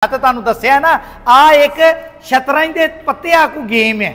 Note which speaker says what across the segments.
Speaker 1: तो तुहानू दस्सिया ना आ एक शतरंज के पत्ते आकू गेम है।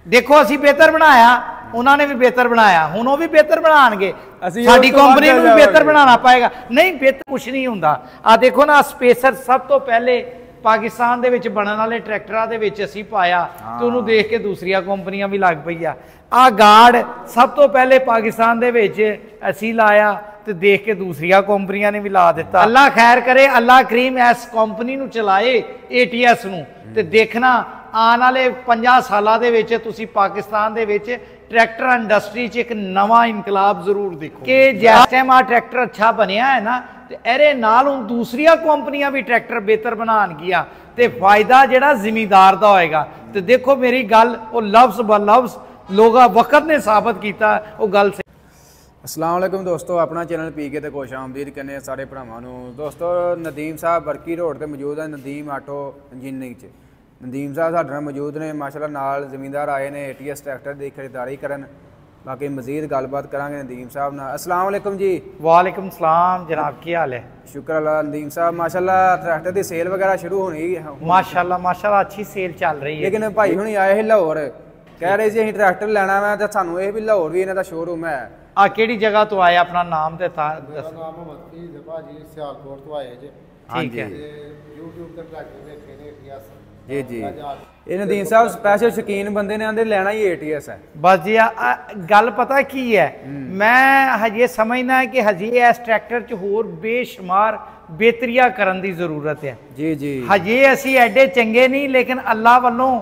Speaker 1: देखो असी बेहतर बनाया, उन्होंने भी बेहतर बनाया, हुण वो भी बेहतर बनाएंगे, साडी कंपनी नूं भी बेहतर बनाना पाएगा। नहीं बेहतर कुछ नहीं हुंदा। आ देखो ना स्पेसर सब तो पहले पाकिस्तान दे विच बनने वाले ट्रैक्टरां दे विच असीं पाया तो उन्होंने देख के दूसरिया कंपनियां भी लग पई आ गार्ड सब तो पहले पाकिस्तान दे विच असीं लाया तो देख के दूसरिया कंपनियां ने भी ला दिता। अल्लाह खैर करे, अल्लाह करीम इस कंपनी नूं चलाए ATS नूं ते देखना आने वाले 50 सालों के तुसी पाकिस्तान दे विच ट्रैक्टर इंडस्ट्री च एक नवा इनकलाब जरूर देखो कि जिस टाइम आ ट्रैक्टर अच्छा बनया है ना तो एरे नाल हुण दूसरिया कंपनियां भी ट्रैक्टर बेहतर बनाणगियां ते फायदा जिहड़ा जिमीदार दा होएगा। तो देखो मेरी गल वो लफ्ज़ ब लफ्ज़ लोग वक्त ने साबित किया वो गल से।
Speaker 2: अस्सलाम वालेकुम दोस्तों, अपना चैनल PK ते खुश आमदीद करने सारे भरावां नूं। दोस्तों नदीम साहब बरकी रोड ते मौजूद है नदीम आटो इंजीनियरिंग च। नदीम साहब साडे नाल मौजूद ने, माशाल्लाह नाल ज़मींदार आए ने ATS ट्रैक्टर की खरीदारी करन। बाकी मजीद गलबात करांगे नदीम साहब नाल। अस्सलाम वालेकुम जी।
Speaker 1: वालेकुम सलाम जनाब, की हाल है?
Speaker 2: शुक्र अल्लाह। नदीम साहब माशाल्लाह ट्रैक्टर की सेल वगैरह शुरू होनी
Speaker 1: माशाल्लाह माशाल्लाह अच्छी सेल चल रही है।
Speaker 2: लेकिन भाई हुणी आए ही लाहौर, कह रहे जी असीं ट्रैक्टर लैना वा ते सानूं ये भी लाहौर भी इन्हां दा शोरूम है।
Speaker 1: आ केड़ी जगह तो आए? अपना नाम ते था
Speaker 3: मेरा नाम मोहम्मद फीज़ भाजी सियालकोट तो आए जे।
Speaker 1: ठीक है।
Speaker 3: YouTube ते ट्रैक्टर देखे ने ATS
Speaker 2: जी जी। ये नदीम साहब स्पैशल शौकीन बंदे ने आंदे लेना ही ATS है।
Speaker 1: बस जी गल पता की है, मैं हजे समझना है कि हजे इस ट्रैक्टर च होर बेशुमार बेहतरियां करन दी जरूरत है। जी जी। हजे असी एडे चंगे नहीं, लेकिन अल्लाह वालों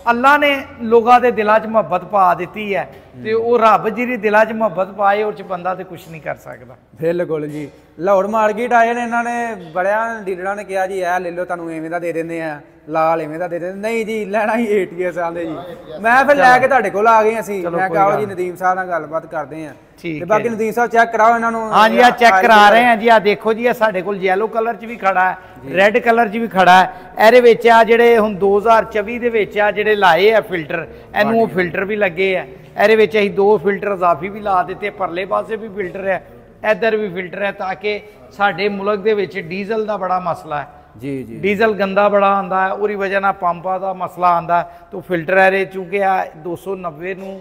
Speaker 1: अल्लाह ने लोगों के दिलों च मुहब्बत पा दी है तो वो रब जी दिलों च मुहब्बत पाए उस बंदा तो कुछ नहीं कर सकता।
Speaker 2: बिल्कुल जी। लाहौर मार्केट आए ने, इन्होंने बड़िया डीलर ने कहा जी ए ले लो, तुहानूं इवें दा दे देंगे हैं, लाल इवें दा दे देंगे। नहीं जी लेना ही ATS आंदे जी। मैं फिर लैके तुहाडे कोल आ गए असीं। मैं कहा जी नदीम साहब नाल गलबात करते हैं। ठीक। बाकी नदीम साहब चेक कराओ इन्हों।
Speaker 1: हाँ जी चेक करा रहे हैं जी। आ देखो जी साढ़े कोल येलो कलर च भी खड़ा है, रेड कलर च भी खड़ा है। ਇਹਦੇ ਵਿੱਚ ਆ ਜਿਹੜੇ ਹੁਣ 2024 ਦੇ ਵਿੱਚ ਆ ਜਿਹੜੇ ਲਾਏ ਆ ਫਿਲਟਰ, ਇਹਨੂੰ ਉਹ ਫਿਲਟਰ ਵੀ ਲੱਗੇ ਆ। ਇਹਦੇ ਵਿੱਚ ਅਸੀਂ 2 ਫਿਲਟਰ ਇਜ਼ਾਫੀ ਵੀ ਲਾ ਦਿੱਤੇ, ਪਰਲੇ ਪਾਸੇ ਵੀ ਫਿਲਟਰ ਹੈ, ਇੱਧਰ ਵੀ ਫਿਲਟਰ ਹੈ, ਤਾਂ ਕਿ ਸਾਡੇ ਮੁਲਕ ਦੇ ਵਿੱਚ ਡੀਜ਼ਲ ਦਾ ਬੜਾ ਮਸਲਾ ਹੈ। जी जी। डीजल गंदा बड़ा आंदा है, उरी वजह ना पंपा का मसला आंदा है। तो फिल्टर है चूंकि 290 नूं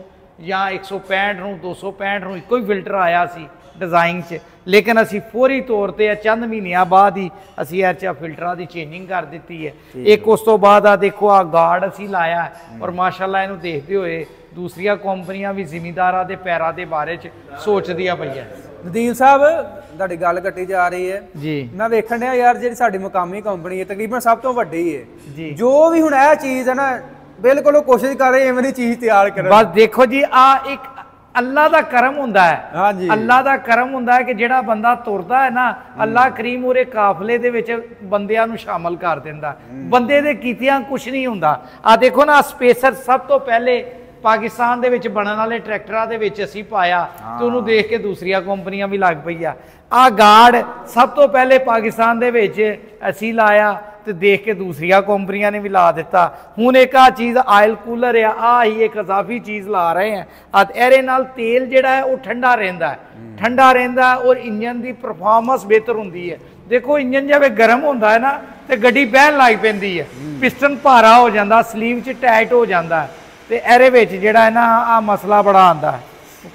Speaker 1: या 165 नूं 265 नूं इको ही फिल्टर आया सी डिज़ाइन च, लेकिन असी फौरी तौर पर चंद महीनों बाद ही असी फिल्टरां की चेंजिंग कर दी है। एक उस तो बाद आ देखो आ गार्ड असी लाया है और माशाल्लाह इनू देखते हुए दूसरिया कंपनियां भी जिमीदारां दे पैरां दे बारे च सोचदियां पईयां।
Speaker 2: नदीम साहब तुहाडी गल कट्टी जा रही है जी। मैं वेखण दिया यार जी साडी मुकामी कंपनी है तकरीबन सब तो वड्डी है जी। जो भी हुण यह चीज़ है ना बिल्कुल कोशिश कर रहे इवें दी चीज़ तैयार करन।
Speaker 1: बस देखो जी आ एक अल्लाह का करम हुंदा है। हाँ जी। अल्लाह का करम हुंदा है कि जिहड़ा बंदा तुरदा है ना अल्लाह करीम उहदे काफले दे विच बंदियां नूं शामिल कर दिंदा। बंदे दे कीतियां कुछ नहीं हुंदा। आ देखो ना स्पेसर सब तो पहले पाकिस्तान दे विच बनने वाले ट्रैक्टरां दे विच असीं पाया तो उन्होंने देख के दूसरिया कंपनियां भी लग पई आ गार्ड सब तो पहले पाकिस्तान दे विच असीं लाया तो देख के दूसरिया कंपनियां ने भी ला दिता। हुण एक आ चीज़ आयल कूलर है, आ ही एक इजाफी चीज़ ला रहे हैं। ਇਹਦੇ ਨਾਲ तेल जिहड़ा है वो ठंडा रहिंदा है, ठंडा रहिंदा और इंजन की परफॉर्मेंस बेहतर हुंदी है। देखो इंजन जब गर्म होंदा है ना तो गड्डी बहन लग पैंदी है, पिस्टन भारा हो जाता, स्लीव च टाइट हो जाता है, तो ਇਹਦੇ ਵਿੱਚ ਜਿਹੜਾ है ना आ मसला बड़ा आंदा है।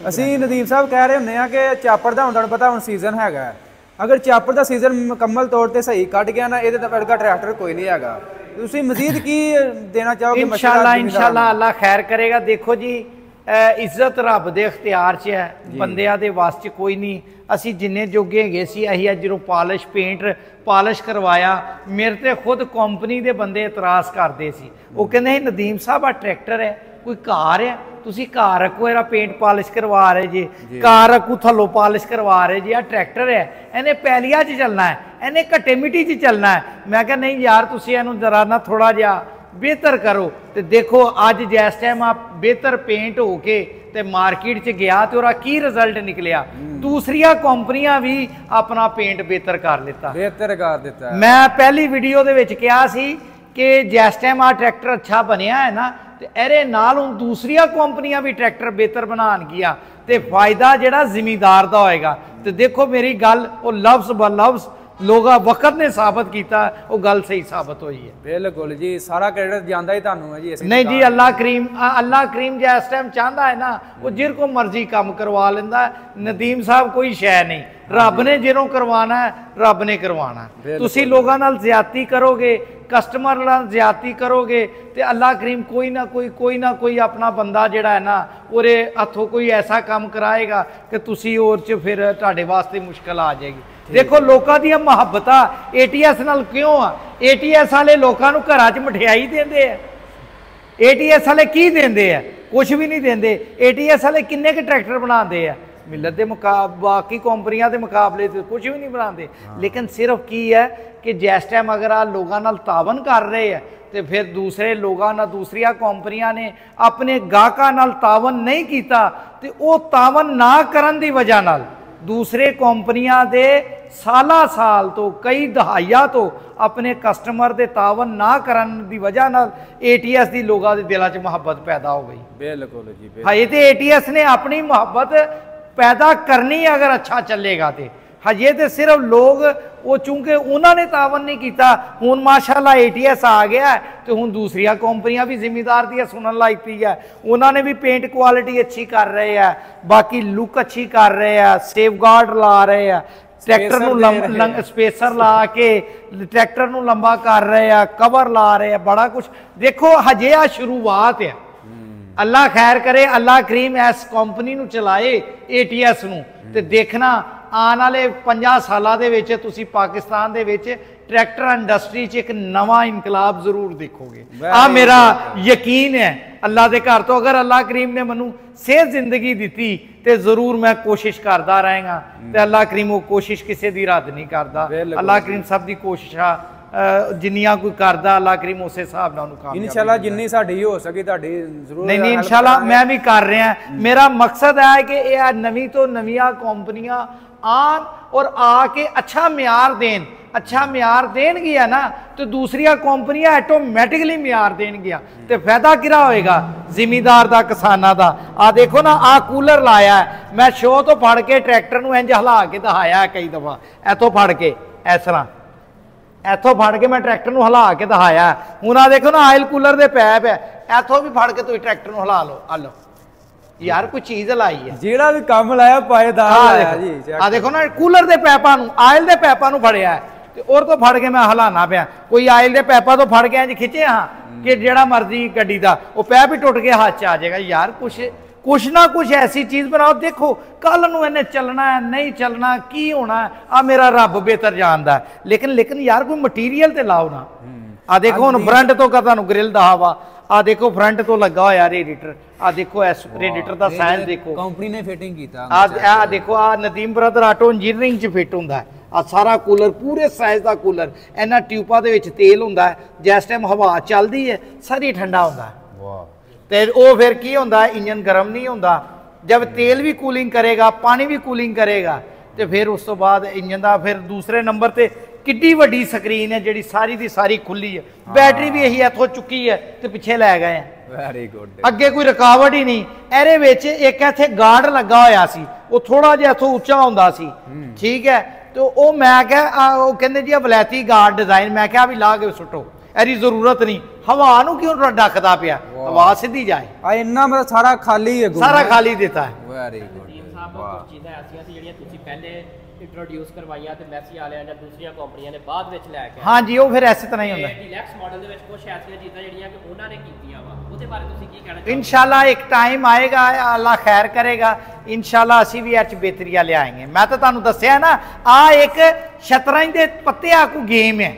Speaker 2: ਅਸੀਂ नदीम साहब कह रहे ਹੁੰਦੇ ਆ कि ਚਾਪਰ ਦਾ ਹੁਣ ਤੁਹਾਨੂੰ ਪਤਾ ਹੁਣ ਸੀਜ਼ਨ ਹੈਗਾ, अगर चापर का सीजन मुकम्मल तौर पर सही कट गया ना ये वर्गा ट्रैक्टर कोई नहीं है। तुसीं मजीद की देना चाहोगे?
Speaker 1: इंशाअल्लाह अल्लाह खैर करेगा। देखो जी इज्जत रब दे इख्तियार च है, बंदियां दे वास च कोई नहीं। असी जिन्ने जोगे हैगे सी अही जो पालिश पेंट पालिश करवाया, मेरे ते खुद कंपनी दे बंदे इतराज़ करते सी। वो कहते नदीम साहब आ ट्रैक्टर है कोई कार है, तुसी कार रखो इहदा पेंट पालिश करवा रहे जी, कार रखो थल्लों पालिश करवा रहे जी, आ ट्रैक्टर है इन्हें पैलिया च चलना है, इन्हें घट्टे मिट्टी च चलना है। मैं क्या नहीं यार तुसी इहनूं जरा ना थोड़ा जिहा बेहतर करो। तो देखो अज जिस टाइम आप बेहतर पेंट हो के ते मार्केट च गया तो उसका की रिजल्ट निकलिया, दूसरिया कंपनियां भी अपना पेंट बेहतर कर दिता। मैं पहली वीडियो दे विच कहा सी कि जिस टाइम आ ट्रैक्टर अच्छा बनया है ना तो ਇਹਦੇ ਨਾਲ ਹੁਣ दूसरिया कंपनियां भी ट्रैक्टर बेहतर बनाणगियां ते फायदा जिहड़ा जिमीदार दा होएगा। तो देखो मेरी गल वो लफ्ज़ ब लफ्ज़ ਲੋਗਾ ਵਕਤ ਨੇ ਸਾਬਤ ਕੀਤਾ ਉਹ ਗੱਲ ਸਹੀ ਸਾਬਤ ਹੋਈ ਹੈ।
Speaker 2: ਬਿਲਕੁਲ ਜੀ, ਸਾਰਾ ਕ੍ਰੈਡਿਟ ਜਾਂਦਾ ਹੀ ਤੁਹਾਨੂੰ ਹੈ ਜੀ।
Speaker 1: ਨਹੀਂ ਜੀ, ਅੱਲਾ ਕਰੀਮ ਜੇ ਇਸ ਟਾਈਮ ਚਾਹੁੰਦਾ ਹੈ ਨਾ ਉਹ ਜਿਰ ਕੋ ਮਰਜ਼ੀ ਕੰਮ ਕਰਵਾ ਲੈਂਦਾ। ਨਦੀਮ ਸਾਹਿਬ ਕੋਈ ਸ਼ੈ ਨਹੀਂ, ਰੱਬ ਨੇ ਜਿਹਨੂੰ ਕਰਵਾਣਾ ਹੈ ਰੱਬ ਨੇ ਕਰਵਾਣਾ। ਤੁਸੀਂ ਲੋਕਾਂ ਨਾਲ ਜ਼ਿਆਦਤੀ ਕਰੋਗੇ, ਕਸਟਮਰ ਨਾਲ ਜ਼ਿਆਦਤੀ ਕਰੋਗੇ ਤੇ ਅੱਲਾ ਕਰੀਮ ਕੋਈ ਨਾ ਕੋਈ ਆਪਣਾ ਬੰਦਾ ਜਿਹੜਾ ਹੈ ਨਾ ਉਹਦੇ ਹੱਥੋਂ ਕੋਈ ਐਸਾ ਕੰਮ ਕਰਾਏਗਾ ਕਿ ਤੁਸੀਂ ਉਹ 'ਚ ਫਿਰ ਤੁਹਾਡੇ ਵਾਸਤੇ ਮੁਸ਼ਕਲ ਆ ਜਾਏਗੀ। ਦੇਖੋ ਲੋਕਾਂ ਦੀਆਂ ਮੁਹੱਬਤਾਂ ATS ਨਾਲ ਕਿਉਂ ਆ? ATS ਵਾਲੇ ਲੋਕਾਂ ਨੂੰ ਘਰਾਂ 'ਚ ਮਠਿਆਈ ਦਿੰਦੇ ਆ। ATS ਵਾਲੇ ਕੀ ਦਿੰਦੇ ਆ? ਕੁਝ ਵੀ ਨਹੀਂ ਦਿੰਦੇ। ATS ਵਾਲੇ ਕਿੰਨੇ ਕੁ ਟਰੈਕਟਰ ਬਣਾਉਂਦੇ ਆ? ਮਿਲਤ ਦੇ ਬਾਕੀ ਕੰਪਨੀਆਂ ਦੇ ਮੁਕਾਬਲੇ ਤੇ ਕੁਝ ਵੀ ਨਹੀਂ ਬਣਾਉਂਦੇ। ਲੇਕਿਨ ਸਿਰਫ ਕੀ ਹੈ ਕਿ ਜਿਸ ਟਾਈਮ ਅਗਰ ਆ ਲੋਕਾਂ ਨਾਲ ਤਾਵਨ ਕਰ ਰਹੇ ਆ ਤੇ ਫਿਰ ਦੂਸਰੇ ਲੋਕਾਂ ਨਾਲ ਦੂਸਰੀਆਂ ਕੰਪਨੀਆਂ ਨੇ ਆਪਣੇ ਗਾਹਕਾਂ ਨਾਲ ਤਾਵਨ ਨਹੀਂ ਕੀਤਾ ਤੇ ਉਹ ਤਾਵਨ ਨਾ ਕਰਨ ਦੀ ਵਜ੍ਹਾ ਨਾਲ ਦੂਸਰੇ ਕੰਪਨੀਆਂ ਦੇ ਸਾਲ ਤੋਂ ਕਈ ਦਹਾਈਆਂ ਤੋਂ ਆਪਣੇ ਕਸਟਮਰ ਦੇ ਤਾਵਨ ਨਾ ਕਰਨ ਦੀ ਵਜ੍ਹਾ ਨਾਲ ATS ਦੀ ਲੋਕਾਂ ਦੇ ਦਿਲਾਂ 'ਚ ਮੁਹੱਬਤ ਪੈਦਾ ਹੋ ਗਈ।
Speaker 2: ਬਿਲਕੁਲ ਜੀ,
Speaker 1: ਹਜੇ ਤੇ ATS ਨੇ ਆਪਣੀ ਮੁਹੱਬਤ ਪੈਦਾ ਕਰਨੀ ਅਗਰ ਅੱਛਾ ਚੱਲੇਗਾ ਤੇ ਹਜੇ ਤੇ ਸਿਰਫ ਲੋਕ ਉਹ ਚूंकि ਉਹਨਾਂ ਨੇ ਤਾਵਨ ਨਹੀਂ ਕੀਤਾ। ਹੁਣ ਮਾਸ਼ਾਅੱਲਾ ATS ਆ ਗਿਆ ਤੇ ਹੁਣ ਦੂਸਰੀਆਂ ਕੰਪਨੀਆਂ ਵੀ ਜ਼ਿੰਮੇਦਾਰ ਦੀਆਂ ਸੁਣਨ ਲੱਗ ਪਈ ਹੈ। ਉਹਨਾਂ ਨੇ ਵੀ ਪੇਂਟ ਕੁਆਲਿਟੀ ਅੱਛੀ ਕਰ ਰਹੇ ਆ, ਬਾਕੀ ਲੁੱਕ ਅੱਛੀ ਕਰ ਰਹੇ ਆ, ਸੇਫਗਾਰਡ ਲਾ ਰਹੇ ਆ, ट्रैक्टर स्पेसर ला के ट्रैक्टर नूं लंबा कर रहे हैं, कवर ला रहे हैं, बड़ा कुछ देखो हजे आ शुरुआत है। अल्लाह खैर करे, अल्लाह करीम इस कंपनी नूं चलाए ATS नूं ते देखना आने वाले 50 सालों दे विच तुसीं पाकिस्तान दे विच ट्रैक्टर इंडस्ट्री च एक नवा इनकलाब जरूर देखोगे। आ मेरा यकीन है अल्लाह के घर तो। अगर अल्लाह करीम ने मैनू सेहत जिंदगी दी तो जरूर मैं कोशिश करता रहेगा तो अल्लाह करीम वो कोशिश किसी की रद्द नहीं करता। अल्लाह करीम सब की कोशिशा जिन्नियां कोई करदा अल्लाह करीम उस हिसाब नाल
Speaker 2: इंशाअल्लाह जिन्नी साडी हो सके तुहाडी जरूर।
Speaker 1: नहीं इंशाअल्लाह मैं भी कर रहा। मेरा मकसद है कि यह नवी तो नवीं कंपनियां आन और आके अच्छा म्यार देन। अच्छा म्यार देनगियां ना तो दूसरिया कंपनियां ऑटोमैटिकली म्यार देनगियां तो फायदा किरा होएगा जिमीदार दा, किसानां दा। आ देखो ना आ कूलर लाया है मैं शो तो फड़ के ट्रैक्टर नूं इंज हिला के दिखाया कई दफा, इथों फड़ के इस तरह इथों फड़ के मैं ट्रैक्टर नूं हिला के दिखाया। हुण आ देखो ना आयल कूलर दे पैप है, इथों भी फड़ के तुसीं ट्रैक्टर नूं हिला लो। आ लो यार कोई चीज लाई है
Speaker 2: जेड़ा भी काम लाया पाएदार लाया जी।
Speaker 1: आ देखो ना कूलर दे पैपां नूं आयल दे पैपां नूं फड़िया है और तो फड़ के मैं हिलाना पिया। कोई आयल दे पैपा तो फड़ के इंज खिंचे हाँ कि जेड़ा मर्जी गड्डी दा वो पैप ही टुट के हाथ च आ जाएगा। यार कुछ ना कुछ ऐसी चीज बनाओ। देखो कल नूं इन्हें चलना है नहीं चलना की होना है आ मेरा रब बेहतर जानदा है। लेकिन यार कोई मटीरियल ते लाओ ना। आ देखो हुण फ्रंट तो तुहानूं ग्रिल दा हवा आ देखो फ्रंट तो लगा होया रेडिएटर। आ देखो इस रेडिएटर दा साइज देखो
Speaker 2: कंपनी ने फिटिंग कीता।
Speaker 1: आ देखो आ नदीम ब्रदर ऑटो इंजीनियरिंग च फिट हुंदा है। आ सारा कूलर पूरे साइज का कूलर इन्हां ट्यूबां दे विच तेल हुंदा है। जिस टाइम हवा चलदी है सारी ठंडा हुंदा है ते ओ फिर की हुंदा है इंजन गर्म नहीं हुंदा। जब तेल भी कूलिंग करेगा पानी भी कूलिंग करेगा तो फिर उस तो बाद इंजन का फिर दूसरे नंबर ते किड्डी वड्डी स्क्रीन है जिहड़ी सारी दी सारी खुली है। बैटरी भी यही इथों चुकी है तो पिछे लै गए हैं।
Speaker 2: Very good.
Speaker 1: अगे कोई रुकावट ही नहीं। इहदे विच एक इत्थे गार्ड लगा होया सी वो थोड़ा जिहा इथों उच्चा हुंदा सी ठीक है तो वो मैं क्या वो कहंदे जी वलैती गार्ड डिजाइन मैं क्या भी ला के सुटो एरी जरूरत नहीं। हवा नूं क्यों डकदा पिया हवा सीधी जाए।
Speaker 2: आ इन्ना मतलब सारा खाली है
Speaker 1: सारा खाली देता है।
Speaker 2: Very good.
Speaker 4: कुछ चीज़ां ऐसियां सी जिहड़ियां तुसीं पहले इंट्रोड्यूस करवाइयां ते मैसी वालियां ने दूसरियां कंपनियां ने बाद विच लै के।
Speaker 1: हाँ जी वो फिर इस तरह ही होंदा है।
Speaker 4: डीलक्स मॉडल दे विच कुछ ऐसियां चीज़ां जिहड़ियां कि उन्हां ने कीतियां वा ਉਹਦੇ ਬਾਰੇ ਤੁਸੀਂ ਕੀ ਕਹਿਣਾ ਚਾਹੋਗੇ?
Speaker 1: इंशाल्लाह एक टाइम आएगा अल्लाह खैर करेगा इंशाल्लाह असी भी अच बेहतरियां ले आएंगे। मैं तो तुहानूं दस्सिया ना आ एक शतरंज दे पत्ते आकू गेम है।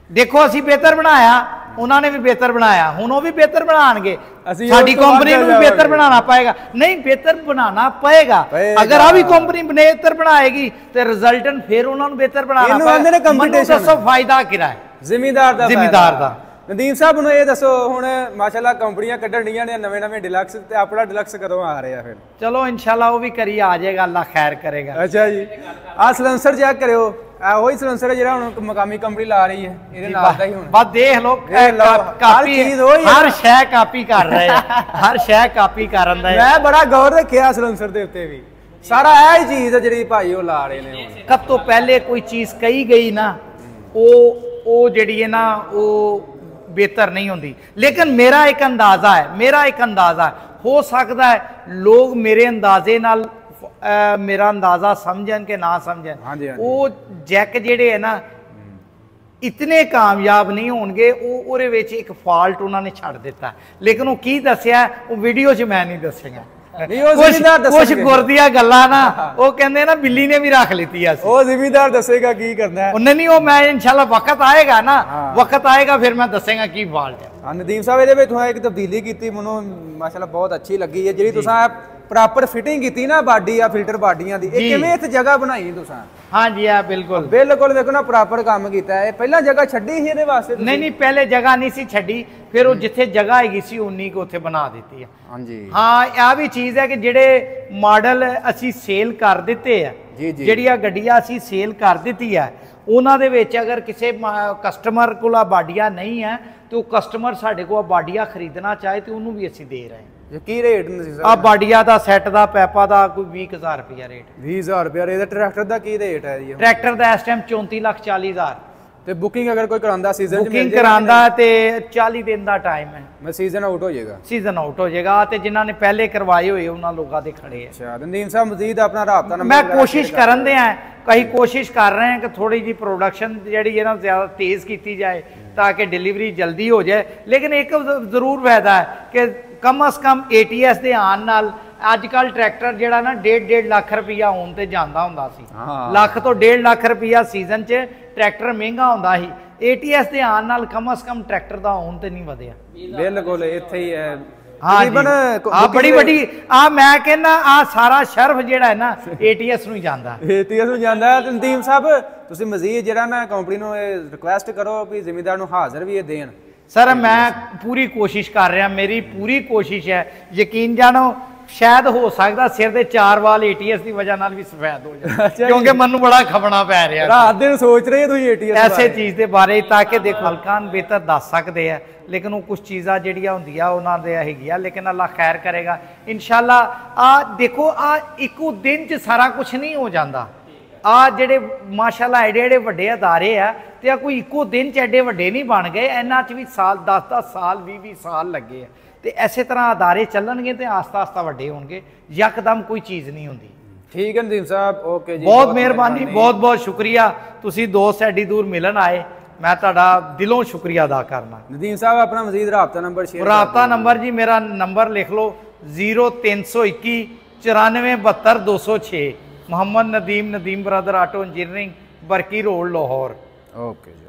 Speaker 1: देखो असी बेहतर बनाया उन्होंने भी बेहतर बनाया हुण वो भी बेहतर बनाएंगे। साडी कंपनी नूं भी बेहतर बनाना पएगा। नहीं बेहतर बनाना पएगा। अगर आ भी कंपनी बेहतर बनाएगी तो रिजल्टन फिर उन्होंने बेहतर बनाना पएगा। मैनूं दसो फायदा किहड़ा है? जिमीदार दा।
Speaker 2: नदीम साहब ਨੂੰ ਇਹ ਦੱਸੋ ਹੁਣ ਮਾਸ਼ਾਅੱਲਾ ਕੰਪਨੀਆਂ ਕੱਢਣ ਡੀਆਂ ਨੇ ਨਵੇਂ ਡਿਲਕਸ ਤੇ ਆਪਣਾ ਡਿਲਕਸ ਕਦੋਂ ਆ ਰਿਹਾ ਫਿਰ?
Speaker 1: चलो इंशाल्लाह वो भी करिए आ जाएगा अल्लाह खैर करेगा।
Speaker 2: अच्छा जी आ सलेंसर चेक करियो आ वही सलेंसर है ਜਿਹੜਾ ਹੁਣ ਮਕਾਮੀ ਕੰਪਨੀ ਲਾ ਰਹੀ ਹੈ ਇਹਦੇ ਨਾਲ ਦਾ ਹੀ ਹੁਣ
Speaker 1: बस देख लो कापी हर शय कापी कर रहे हैं हर शय कापी करन दा।
Speaker 2: मैं बड़ा गौर रखिया सलेंसर ਦੇ ਉੱਤੇ ਵੀ ਸਾਰਾ ਇਹ ਹੀ ਚੀਜ਼ ਹੈ ਜਿਹੜੀ ਭਾਈ ਉਹ ਲਾ ਰਹੇ ਨੇ ਹੁਣ।
Speaker 1: कब तो पहले कोई चीज़ कही गई ना वो जड़ी है ना वो बेहतर नहीं होती। लेकिन मेरा एक अंदाज़ा है हो सकता है लोग मेरे अंदाजे नाल मेरा अंदाज़ा समझन के ना समझन।
Speaker 2: हाँ जी, हाँ जी।
Speaker 1: वो जैक जेड़े है ना इतने कामयाब नहीं होंगे, वो एक फॉल्ट उन्होंने छड़ दिता। लेकिन वो की दसिया वो वीडियो च मैं नहीं दसेगा। कुछ गुरदिया गल्लां ना वो कहंदे ना बिल्ली ने भी रख लीती है।
Speaker 2: ਉਹ ਜ਼ਿਮੀਂਦਾਰ ਦੱਸੇਗਾ ਕੀ ਕਰਨਾ ਹੈ।
Speaker 1: उन्हें नहीं वो मैं इंशाल्लाह वक्त आएगा ना वक्त आएगा फिर मैं दसेगा की फॉल्ट है।
Speaker 2: ਹਾਂ ਨਦੀਮ ਸਾਹਿਬ ਇਹਦੇ ਵਿੱਚ ਤੁਸੀਂ ਇੱਕ ਤਬਦੀਲੀ ਕੀਤੀ ਮੈਨੂੰ ਮਾਸ਼ਾਅੱਲਾ ਬਹੁਤ ਅੱਛੀ ਲੱਗੀ ਹੈ ਜਿਹੜੀ ਤੁਸੀਂ ਪ੍ਰੋਪਰ ਫਿਟਿੰਗ ਕੀਤੀ ਨਾ ਬਾਡੀ ਆ ਫਿਲਟਰ ਬਾਡੀਆਂ ਦੀ ਇਹ ਕਿਵੇਂ ਇੱਥੇ ਜਗ੍ਹਾ ਬਣਾਈ ਤੁਸੀਂ?
Speaker 1: हाँ जी हाँ बिल्कुल
Speaker 2: ਬਿਲਕੁਲ ਵੇਖੋ ਨਾ ਪ੍ਰੋਪਰ ਕੰਮ ਕੀਤਾ ਹੈ। ਪਹਿਲਾਂ ਜਗ੍ਹਾ ਛੱਡੀ ਸੀ ਇਹਦੇ ਵਾਸਤੇ ਤੁਸੀਂ?
Speaker 1: नहीं पहले जगह नहीं सी छड़ी फिर वो जिथे जगह हैगी सी उन्नी को उत्थे बना दी है।
Speaker 2: ਹਾਂਜੀ
Speaker 1: हाँ यह भी चीज़ है कि जेडे मॉडल असी सेल कर दिते है
Speaker 2: जी, जी।
Speaker 1: ਜਿਹੜੀਆਂ ਗੱਡੀਆਂ ਅਸੀਂ ਸੇਲ ਕਰ ਦਿੱਤੀ ਹੈ ਉਹਨਾਂ ਦੇ ਵਿੱਚ ਅਗਰ ਕਿਸੇ ਕਸਟਮਰ ਕੋਲ ਆ ਬਾਡੀਆਂ ਨਹੀਂ ਹੈ ਤੇ ਉਹ ਕਸਟਮਰ ਸਾਡੇ ਕੋਲ ਬਾਡੀਆਂ ਖਰੀਦਣਾ ਚਾਹੇ ਤੇ ਉਹਨੂੰ ਵੀ ਅਸੀਂ ਦੇ ਰਹੇ ਹਾਂ।
Speaker 2: ਕੀ ਰੇਟ ਨੇ
Speaker 1: ਆ ਬਾਡੀਆਂ ਦਾ ਸੈੱਟ ਦਾ ਪੈਪਾ ਦਾ ਕੋਈ 20000 ਰੁਪਇਆ ਰੇਟ।
Speaker 2: 20000 ਰੁਪਏ ਇਹਦਾ ਟਰੈਕਟਰ ਦਾ ਕੀ ਰੇਟ ਹੈ ਜੀ?
Speaker 1: ਟਰੈਕਟਰ ਦਾ ਇਸ ਟਾਈਮ 34,40,000
Speaker 2: ਤੇ ਬੁਕਿੰਗ ਅਗਰ ਕੋਈ ਕਰਾਂਦਾ ਸੀਜ਼ਨ ਚ
Speaker 1: ਬੁਕਿੰਗ ਕਰਾਂਦਾ ਤੇ 40 ਦਿਨ ਦਾ ਟਾਈਮ ਹੈ।
Speaker 2: ਮੈਂ ਸੀਜ਼ਨ ਆਊਟ ਹੋ ਜਾਏਗਾ।
Speaker 1: ਸੀਜ਼ਨ ਆਊਟ ਹੋ ਜਾਏਗਾ ਤੇ ਜਿਨ੍ਹਾਂ ਨੇ ਪਹਿਲੇ ਕਰਵਾਏ ਹੋਏ ਉਹਨਾਂ ਲੋਕਾਂ ਦੇ ਖੜੇ ਹੈ।
Speaker 2: ਅੱਛਾ ਨਦੀਮ ਸਾਹਿਬ ਮਜ਼ੀਦ ਆਪਣਾ ਰਾਬਤਾ ਨੰਬਰ
Speaker 1: मैं कोशिश करन दे हैं कहीं कोशिश कर रहे हैं कि थोड़ी जी प्रोडक्शन जी है ना ज़्यादा तेज़ की जाए ताकि डिलीवरी जल्दी हो जाए। लेकिन एक ज़रूर फायदा है कि कम अज़ कम ATS के आन नाल अजकल ट्रैक्टर जोड़ा ना 1.5 लाख रुपया होने ते जांदा हुंदा सी। लाख तो 1.5 लाख रुपया सीजन च ट्रैक्टर महंगा हुंदा ही। ATS के आन नाल कम अज़ कम ट्रैक्टर का होने ते नहीं वधिया।
Speaker 2: बिल्कुल इत्थे ही है।
Speaker 1: हाँ बड़ी बड़ी मैं कहना सारा शर्फ जेड़ा है ना ATS ਨੂੰ ਜਾਂਦਾ।
Speaker 2: ATS ਨੂੰ ਜਾਂਦਾ ਤੇ ਨਦੀਮ ਸਾਹਿਬ ਤੁਸੀਂ ਮਜ਼ੀਦ ਜਿਹੜਾ ਨਾ ਕੰਪਨੀ ਨੂੰ ਰਿਕੁਐਸਟ ਕਰੋ ਵੀ ਜ਼ਿਮੀਂਦਾਰ ਨੂੰ ਹਾਜ਼ਰ ਵੀ ਇਹ ਦੇਣ।
Speaker 1: सर मैं पूरी कोशिश कर रहा मेरी पूरी कोशिश है यकीन जानो शायद हो सकता सिर दे 4 वाल ATS की वजह नाल भी सफेद हो जाए क्योंकि मनु बड़ा खपना पै रहा
Speaker 2: रात दिन सोच रहे तुसीं ATS
Speaker 1: ऐसे चीज़ के बारे ताकि देखो हलकान बेहतर दस सकते हैं। लेकिन वो कुछ चीज़ा जिहड़ियां होंदियां उन्होंने हैगियां लेकिन अल्लाह खैर करेगा इंशाल्लाह। देखो इको दिन च सारा कुछ नहीं हो जाता। जेडे माशाल्लाह एडे एडे वड्डे अदारे है तो कोई इको दिन च एडे वड्डे नहीं बन गए। इन्हां च भी साल 10-10 साल 20-20 साल लगे है तो इस तरह अदारे चलणगे तो आस्ता आस्ता वड्डे होणगे यकदम कोई चीज़ नहीं होंदी।
Speaker 2: ठीक है नदीम साहब ओके जी
Speaker 1: बहुत मेहरबानी बहुत बहुत शुक्रिया तुसीं दोस्त एडी दूर मिलन आए मैं तुहाडा दिलों शुक्रिया अदा करना।
Speaker 2: नदीम साहब अपना मजीद राबता नंबर शेयर
Speaker 1: राबता नंबर जी मेरा नंबर लिख लो 0321 94 72 206 Mohammad Nadeem brother auto engineering Barki road Lahore.
Speaker 2: Okay जी।